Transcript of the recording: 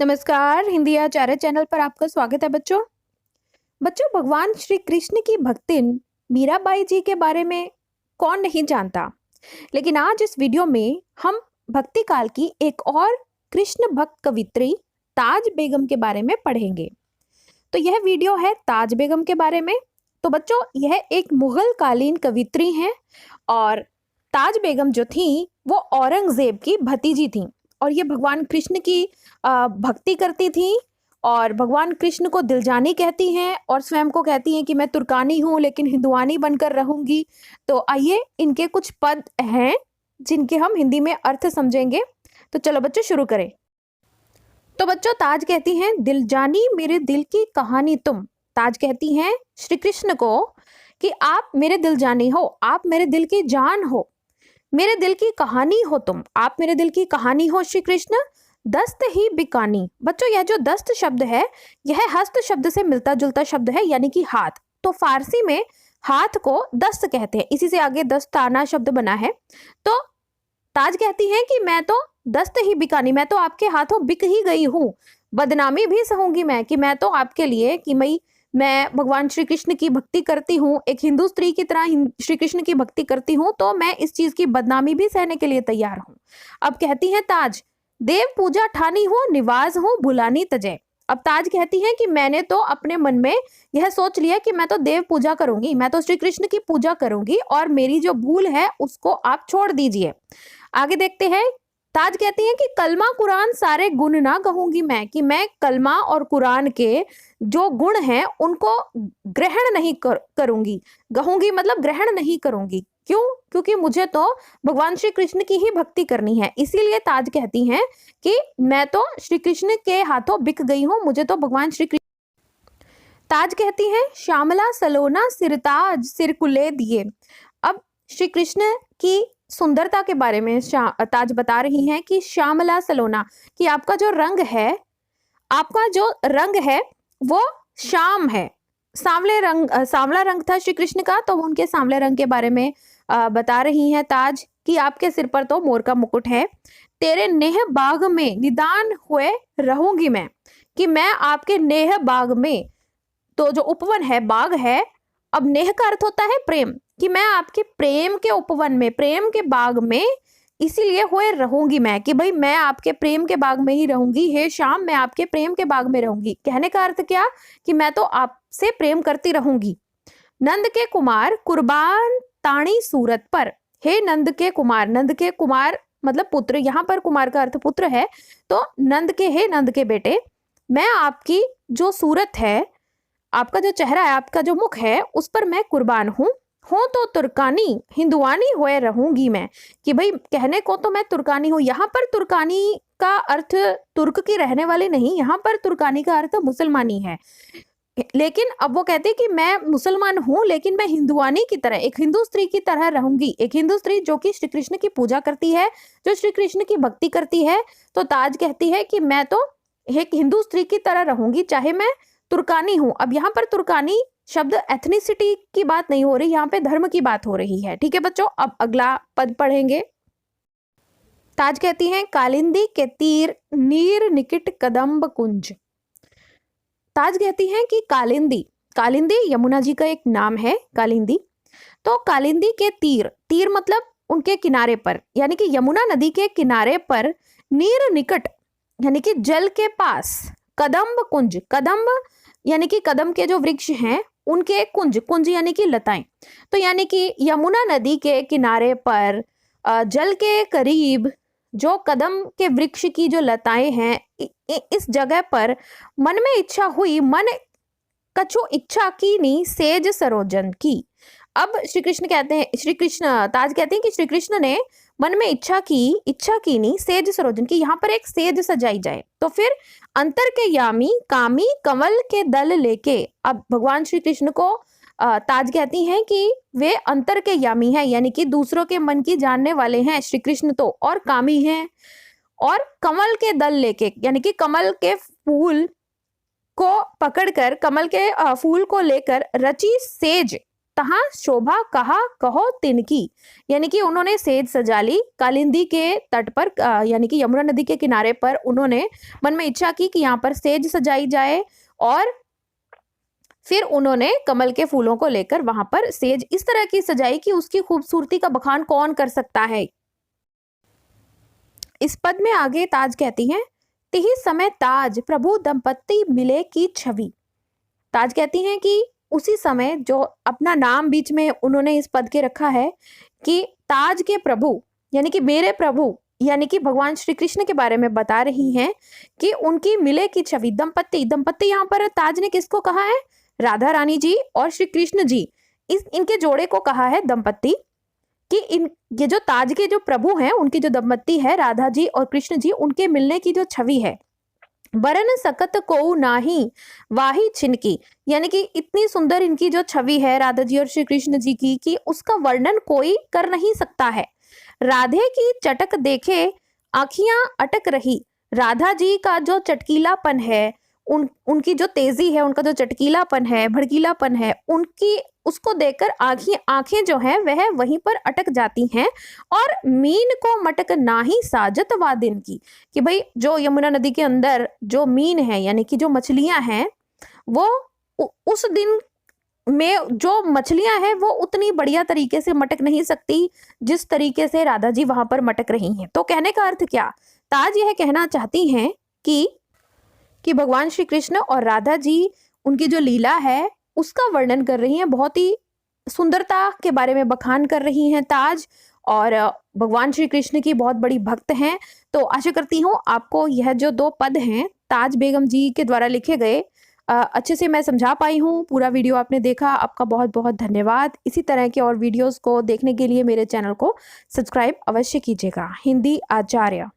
नमस्कार, हिंदी आचार्य चैनल पर आपका स्वागत है बच्चों। बच्चों, भगवान श्री कृष्ण की भक्तिन मीराबाई जी के बारे में कौन नहीं जानता। लेकिन आज इस वीडियो में हम भक्ति काल की एक और कृष्ण भक्त कवित्री ताज बेगम के बारे में पढ़ेंगे। तो यह वीडियो है ताज बेगम के बारे में। तो बच्चों, यह एक मुगल कालीन कवित्री हैं और ताज बेगम जो थी वो औरंगजेब की भतीजी थी और ये भगवान कृष्ण की भक्ति करती थी और भगवान कृष्ण को दिलजानी कहती हैं और स्वयं को कहती हैं कि मैं तुर्कानी हूँ लेकिन हिंदुआनी बनकर रहूंगी। तो आइए इनके कुछ पद हैं जिनके हम हिंदी में अर्थ समझेंगे। तो चलो बच्चों शुरू करें। तो बच्चों, ताज कहती हैं, दिल जानी मेरे दिल की कहानी तुम। ताज कहती हैं श्री कृष्ण को कि आप मेरे दिल जानी हो, आप मेरे दिल की जान हो, मेरे दिल की कहानी हो तुम, आप मेरे दिल की कहानी हो श्री कृष्ण। दस्त ही बिकानी। बच्चों, यह जो दस्त शब्द है यह हस्त शब्द से मिलता जुलता शब्द है, यानी कि हाथ। तो फारसी में हाथ को दस्त कहते हैं, इसी से आगे दस्ताना शब्द बना है। तो ताज कहती हैं कि मैं तो दस्त ही बिकानी, मैं तो आपके हाथों बिक ही गई हूँ, बदनामी भी सहूंगी मैं कि मैं तो आपके लिए कि मैं भगवान श्री कृष्ण की भक्ति करती हूँ, एक हिंदू स्त्री की तरह श्री कृष्ण की भक्ति करती हूँ, तो मैं इस चीज की बदनामी भी सहने के लिए तैयार हूँ। अब कहती हैं ताज, देव पूजा ठानी हो निवाज हो भुलानी तजय। अब ताज कहती हैं कि मैंने तो अपने मन में यह सोच लिया कि मैं तो देव पूजा करूंगी, मैं तो श्री कृष्ण की पूजा करूंगी और मेरी जो भूल है उसको आप छोड़ दीजिए। आगे देखते हैं। ताज कहती हैं कि कलमा कुरान सारे गुण ना कहूंगी मैं, कि मैं कलमा और कुरान के जो गुण हैं उनको ग्रहण नहीं करूंगी। कहूंगी मतलब ग्रहण नहीं करूंगी। क्यों? क्योंकि मुझे तो भगवान श्री कृष्ण की ही भक्ति करनी है। इसीलिए ताज कहती हैं कि मैं तो श्री कृष्ण के हाथों बिक गई हूं, मुझे तो भगवान श्री कृष्ण। ताज कहती हैं श्यामला सलोना सिरताज सिरकुले दिए। अब श्री कृष्ण की सुंदरता के बारे में ताज बता रही हैं कि श्यामला सलोना, कि आपका जो रंग है, आपका जो रंग है वो श्याम है। सांवला रंग था श्री कृष्ण का, तो उनके सांवले रंग के बारे में बता रही हैं ताज कि आपके सिर पर तो मोर का मुकुट है। तेरे नेह बाग में निदान हुए रहूंगी मैं, कि मैं आपके नेह बाग में, तो जो उपवन है बाग है, अब नेह का अर्थ होता है प्रेम, कि मैं आपके प्रेम के उपवन में, प्रेम के बाग में इसीलिए हुए रहूंगी मैं, कि भाई मैं आपके प्रेम के बाग में ही रहूंगी। हे श्याम, मैं आपके प्रेम के बाग में रहूंगी। कहने का अर्थ क्या? कि मैं तो आपसे प्रेम करती रहूंगी। नंद के कुमार कुर्बान ताणी सूरत पर। हे नंद के कुमार मतलब पुत्र, यहाँ पर कुमार का अर्थ पुत्र है। तो हे नंद के बेटे, मैं आपकी जो सूरत है, आपका जो चेहरा है, आपका जो मुख है, उस पर मैं कुर्बान हूँ। हो तो तुर्कानी हिंदुआनी हुए रहूंगी मैं, कि भाई कहने को तो मैं तुर्कानी हूँ। यहाँ पर तुर्कानी का अर्थ तुर्क की रहने वाली नहीं, यहाँ पर तुर्कानी का अर्थ मुसलमानी है। लेकिन अब वो कहते हैं कि मैं मुसलमान हूँ लेकिन मैं हिंदुआनी की तरह, एक हिंदू स्त्री की तरह रहूंगी, एक हिंदू स्त्री जो कि श्री कृष्ण की पूजा करती है, जो श्री कृष्ण की भक्ति करती है। तो ताज कहती है कि मैं तो एक हिंदू स्त्री की तरह रहूंगी, चाहे मैं तुर्कानी हूँ। अब यहाँ पर तुर्कानी शब्द एथनिसिटी की बात नहीं हो रही, यहाँ पे धर्म की बात हो रही है। ठीक है बच्चों, अब अगला पद पढ़ेंगे। ताज कहती हैं कालिंदी के तीर नीर निकिट कदम्ब कुंज। ताज कहती हैं कि कालिंदी यमुना जी का एक नाम है, कालिंदी। तो कालिंदी के तीर मतलब उनके किनारे पर, यानी कि यमुना नदी के किनारे पर, नीर निकट यानी कि जल के पास, कदम्ब कुंज, कदम्ब यानी कि कदम के जो वृक्ष हैं उनके कुंज यानी कि लताएं। तो यानी कि यमुना नदी के किनारे पर जल के करीब जो कदम के वृक्ष की जो लताएं हैं, इस जगह पर मन में इच्छा हुई, मन कछु इच्छा की नी सेज सरोजन की। अब श्री कृष्ण ताज कहते हैं कि श्री कृष्ण ने मन में इच्छा की नी सेज सरोजन की, यहाँ पर एक सेज सजाई जाए। तो फिर अंतर के यामी कामी कमल के दल लेके, अब भगवान श्री कृष्ण को ताज कहती हैं कि वे अंतर के यामी हैं, यानी कि दूसरों के मन की जानने वाले हैं श्री कृष्ण तो, और कामी हैं, और कमल के दल लेके, यानी कि कमल के फूल को पकड़कर, कमल के फूल को लेकर रची सेज तहाँ शोभा कहा कहो तिनकी, यानी कि उन्होंने सेज सजा ली कालिंदी के तट पर, यानी कि यमुना नदी के किनारे पर उन्होंने मन में इच्छा की कि यहाँ पर सेज सजाई जाए, और फिर उन्होंने कमल के फूलों को लेकर वहां पर सेज इस तरह की सजाई कि उसकी खूबसूरती का बखान कौन कर सकता है। इस पद में आगे ताज कहती हैं, तिहि समय ताज प्रभु दंपत्ति मिले की छवि। ताज कहती हैं कि उसी समय, जो अपना नाम बीच में उन्होंने इस पद के रखा है कि ताज के प्रभु, यानी कि मेरे प्रभु, यानी कि भगवान श्री कृष्ण के बारे में बता रही हैं कि उनकी मिले की छवि। दंपत्ति, दंपत्ति यहाँ पर ताज ने किसको कहा है? राधा रानी जी और श्री कृष्ण जी, इनके जोड़े को कहा है दंपत्ति, कि ये जो ताज के जो प्रभु हैं, उनकी जो दंपत्ति है राधा जी और कृष्ण जी, उनके मिलने की जो छवि है। बरन सकत को नाही वाही छिनकी, यानी कि इतनी सुंदर इनकी जो छवि है राधा जी और श्री कृष्ण जी की, कि उसका वर्णन कोई कर नहीं सकता है। राधे की चटक देखे आँखियां अटक रही। राधा जी का जो चटकीलापन है, उनकी जो तेजी है, उनका जो चटकीलापन है, भड़कीलापन है, उनकी उसको देखकर आंखें जो हैं वह वहीं पर अटक जाती हैं। और मीन को मटक नाही साजत वा दिन की, कि भाई जो यमुना नदी के अंदर जो मीन है, यानी कि जो मछलियां हैं, वो उस दिन में जो मछलियां हैं वो उतनी बढ़िया तरीके से मटक नहीं सकती जिस तरीके से राधा जी वहां पर मटक रही हैं। तो कहने का अर्थ क्या? ताज यह कहना चाहती हैं कि भगवान श्री कृष्ण और राधा जी, उनकी जो लीला है उसका वर्णन कर रही हैं, बहुत ही सुंदरता के बारे में बखान कर रही हैं ताज, और भगवान श्री कृष्ण की बहुत बड़ी भक्त हैं। तो आशा करती हूँ आपको यह जो 2 पद हैं ताज बेगम जी के द्वारा लिखे गए, अच्छे से मैं समझा पाई हूँ। पूरा वीडियो आपने देखा, आपका बहुत बहुत धन्यवाद। इसी तरह के और वीडियोस को देखने के लिए मेरे चैनल को सब्सक्राइब अवश्य कीजिएगा। हिंदी आचार्य।